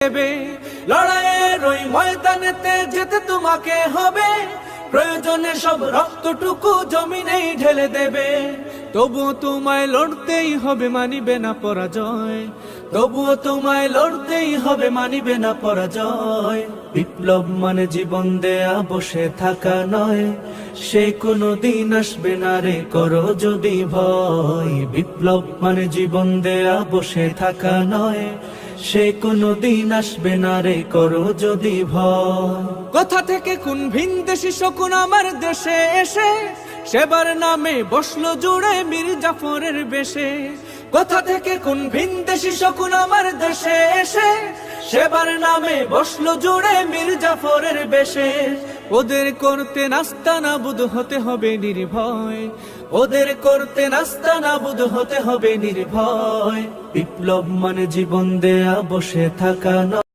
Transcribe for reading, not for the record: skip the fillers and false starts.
দেবে। লড়াইয়ের ওই ময়দানেতে যেতে তোমাকে হবে, প্রয়োজনে সব রক্তটুকু জমিনেই ঢেলে দেবে। তবুও তোমায় লড়তেই হবে, মানিবে না পরাজয়। তবুও তোমায় লড়তেই হবে, মানিবে না পরাজয়। বিপ্লব মানে জীবন দেয়া, বসে থাকা নয়। সে কোনো দিন আসবে না রে, করো যদি ভয়। বিপ্লব মানে জীবন দেয়া, বসে থাকা নয়। সে কোনো দিন আসবে না রে, করো যদি ভয়। কোথা থেকে কোন ভিনদেশী শকুন আমার দেশে এসে সেবার নামে বসলো জুড়ে মীর জাফরের বেশে। কোথা থেকে কোন ভিনদেশী শকুন আমার দেশে এসে সেবার নামে বসলো জুড়ে মীর জাফরের বেশে। ওদের করতে নাস্তানাবুদ হতে হবে নির্ভয়। ওদের করতে নাস্তানাবুদ হতে হবে নির্ভয়। বিপ্লব মানে জীবন দেয়া, বসে থাকা নয়।